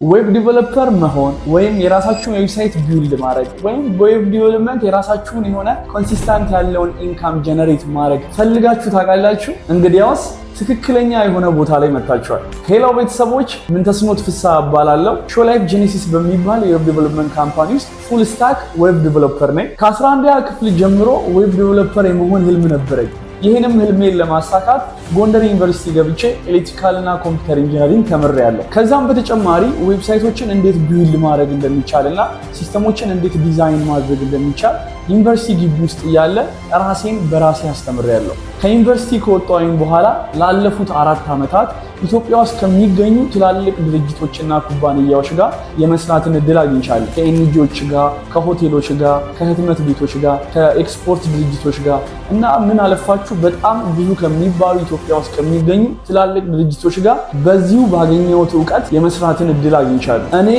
ዌብ ዲቨሎፐር መሆን ወይም የራሳችሁን ዌብሳይት ቢልድ ማድረግ ወይም በዌብ ዲቨሎፕመንት የራሳችሁን የሆነ ኮንሲስታንት ያለውን ኢንካም ጀነሬት ማድረግ ፈልጋችሁ ታውቃላችሁ? እንግዲያውስ ትክክለኛ የሆነ ቦታ ላይ መጥታችኋል። ሄሎ ቤተሰቦች፣ ምንተስኖት ፍስሐ እባላለሁ። ሾላይፍ ጄኔሲስ በሚባል የዌብ ዲቨሎፕመንት ካምፓኒ ውስጥ ፉል ስታክ ዌብ ዲቨሎፐር ነኝ። ከ11ኛ ክፍል ጀምሮ ዌብ ዲቨሎፐር የመሆን ህልም ነበረኝ። ይህንም ህልሜን ለማሳካት ጎንደር ዩኒቨርሲቲ ገብቼ ኤሌክትሪካልና ኮምፒውተር ኢንጂነሪንግ ተምሬያለሁ። ከዛም በተጨማሪ ዌብሳይቶችን እንዴት ቢልድ ማድረግ እንደሚቻልና ሲስተሞችን እንዴት ዲዛይን ማድረግ እንደሚቻል ዩኒቨርሲቲ ግቢ ውስጥ እያለ ራሴን በራሴ አስተምሬያለሁ። ከዩኒቨርሲቲ ከወጣሁኝ በኋላ ላለፉት 4 ዓመታት ኢትዮጵያ ውስጥ ከሚገኙ ትላልቅ ድርጅቶችና ኩባንያዎች ጋር የመስራትን እድል አግኝቻለሁ። ከኤንጂኦዎች ጋር፣ ከሆቴሎች ጋር፣ ከህትመት ቤቶች ጋር፣ ከኤክስፖርት ድርጅቶች ጋር እና ምን አለፋችሁ በጣም ብዙ ከሚባሉ ኢትዮጵያ ውስጥ ከሚገኙ ትላልቅ ድርጅቶች ጋር በዚሁ ባገኘሁት እውቀት የመስራትን እድል አግኝቻለሁ። እኔ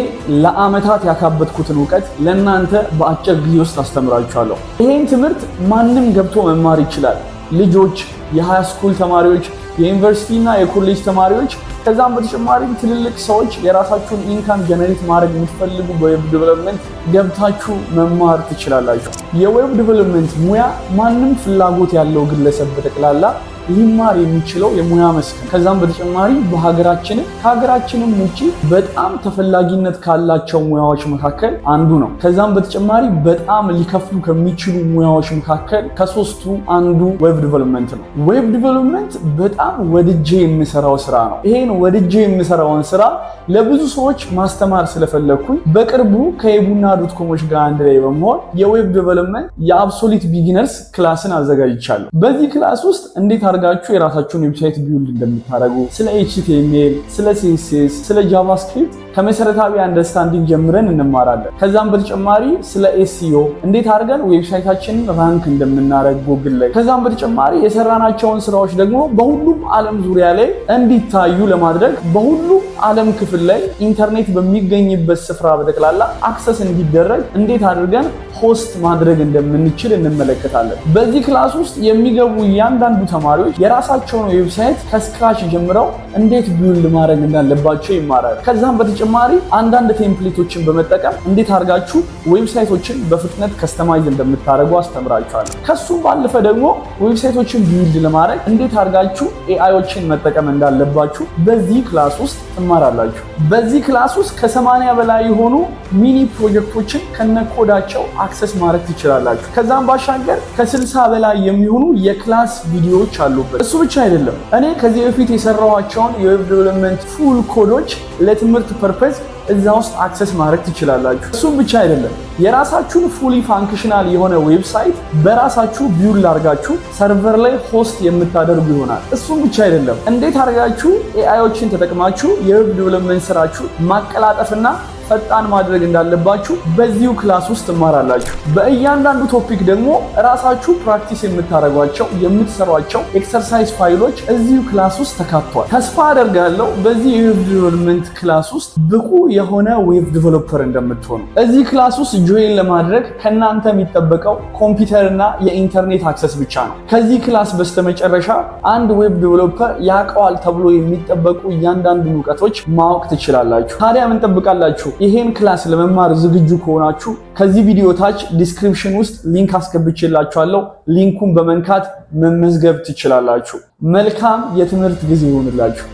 ለዓመታት ያካበትኩትን እውቀት ለእናንተ በአጭር ጊዜ ውስጥ አስተምራችኋለሁ። ይሄን ትምህርት ማንም ገብቶ መማር ይችላል። ልጆች፣ የሃይ ስኩል ተማሪዎች፣ የዩኒቨርሲቲ እና የኮሌጅ ተማሪዎች፣ ከዛም በተጨማሪ ትልልቅ ሰዎች የራሳችሁን ኢንካም ጀነሬት ማድረግ የምትፈልጉ በዌብ ዲቨሎፕመንት ገብታችሁ መማር ትችላላችሁ። የዌብ ዲቨሎፕመንት ሙያ ማንም ፍላጎት ያለው ግለሰብ በጠቅላላ ሊማር የሚችለው የሙያ መስክ ነው። ከዛም በተጨማሪ በሀገራችንም ከሀገራችንም ውጪ በጣም ተፈላጊነት ካላቸው ሙያዎች መካከል አንዱ ነው። ከዛም በተጨማሪ በጣም ሊከፍሉ ከሚችሉ ሙያዎች መካከል ከሶስቱ አንዱ ዌብ ዲቨሎፕመንት ነው። ዌብ ዲቨሎፕመንት በጣም ወድጄ የምሰራው ስራ ነው። ይሄን ወድጄ የምሰራውን ስራ ለብዙ ሰዎች ማስተማር ስለፈለኩኝ በቅርቡ ከየቡና ዶትኮሞች ጋር አንድ ላይ በመሆን የዌብ ዲቨሎፕመንት የአብሶሊት ቢጊነርስ ክላስን አዘጋጅቻለሁ። በዚህ ክላስ ውስጥ እንዴት አድርጋችሁ የራሳችሁን ዌብሳይት ቢልድ እንደምታደርጉ፣ ስለ HTML፣ ስለ CSS፣ ስለ ጃቫስክሪፕት ከመሰረታዊ አንደርስታንዲንግ ጀምረን እንማራለን። ከዛም በተጨማሪ ስለ SEO እንዴት አድርገን ዌብሳይታችንን ራንክ እንደምናደርግ ጉግል ላይ፣ ከዛም በተጨማሪ የሰራናቸውን ስራዎች ደግሞ በሁሉም ዓለም ዙሪያ ላይ እንዲታዩ ለማድረግ በሁሉም ዓለም ክፍል ላይ ኢንተርኔት በሚገኝበት ስፍራ በጠቅላላ አክሰስ እንዲደረግ እንዴት አድርገን ሆስት ማድረግ እንደምንችል እንመለከታለን። በዚህ ክላስ ውስጥ የሚገቡ እያንዳንዱ ተማሪዎች የራሳቸውን ዌብሳይት ከስክራች ጀምረው እንዴት ቢልድ ማድረግ እንዳለባቸው ይማራሉ። ከዛም በተጨማሪ አንዳንድ ቴምፕሌቶችን በመጠቀም እንዴት አድርጋችሁ ዌብሳይቶችን በፍጥነት ከስተማይዝ እንደምታደርጉ አስተምራችኋለሁ። ከሱም ባለፈ ደግሞ ዌብሳይቶችን ቢልድ ለማድረግ እንዴት አድርጋችሁ ኤአይዎችን መጠቀም እንዳለባችሁ በዚህ ክላስ ውስጥ ትማራላችሁ። በዚህ ክላስ ውስጥ ከ80 በላይ የሆኑ ሚኒ ፕሮጀክቶችን ከነኮዳቸው አክሰስ ማድረግ ትችላላችሁ። ከዛም ባሻገር ከ60 በላይ የሚሆኑ የክላስ ቪዲዮዎች አሉበት። እሱ ብቻ አይደለም፣ እኔ ከዚህ በፊት የሰራኋቸውን የዌብ ዲቨሎፕመንት ፉል ኮዶች ለትምህርት ፐርፐዝ እዛ ውስጥ አክሰስ ማድረግ ትችላላችሁ። እሱም ብቻ አይደለም፣ የራሳችሁን ፉሊ ፋንክሽናል የሆነ ዌብሳይት በራሳችሁ ቢውልድ አድርጋችሁ ሰርቨር ላይ ሆስት የምታደርጉ ይሆናል። እሱም ብቻ አይደለም፣ እንዴት አድርጋችሁ ኤአይዎችን ተጠቅማችሁ የዌብ ዲቨሎፕመንት ስራችሁ ማቀላጠፍና ፈጣን ማድረግ እንዳለባችሁ በዚሁ ክላስ ውስጥ ትማራላችሁ። በእያንዳንዱ ቶፒክ ደግሞ ራሳችሁ ፕራክቲስ የምታደርጓቸው የምትሰሯቸው ኤክሰርሳይዝ ፋይሎች እዚሁ ክላስ ውስጥ ተካቷል። ተስፋ አደርጋለሁ በዚህ የዌብ ዲቨሎፕመንት ክላስ ውስጥ ብቁ የሆነ ዌብ ዲቨሎፐር እንደምትሆኑ። እዚህ ክላስ ውስጥ ጆይን ለማድረግ ከእናንተ የሚጠበቀው ኮምፒውተርና የኢንተርኔት አክሰስ ብቻ ነው። ከዚህ ክላስ በስተመጨረሻ አንድ ዌብ ዲቨሎፐር ያውቀዋል ተብሎ የሚጠበቁ እያንዳንዱ እውቀቶች ማወቅ ትችላላችሁ። ታዲያ ምን ጠብቃላችሁ? ይሄን ክላስ ለመማር ዝግጁ ከሆናችሁ ከዚህ ቪዲዮ ታች ዲስክሪፕሽን ውስጥ ሊንክ አስገብቼላችኋለሁ። ሊንኩን በመንካት መመዝገብ ትችላላችሁ። መልካም የትምህርት ጊዜ ይሁንላችሁ።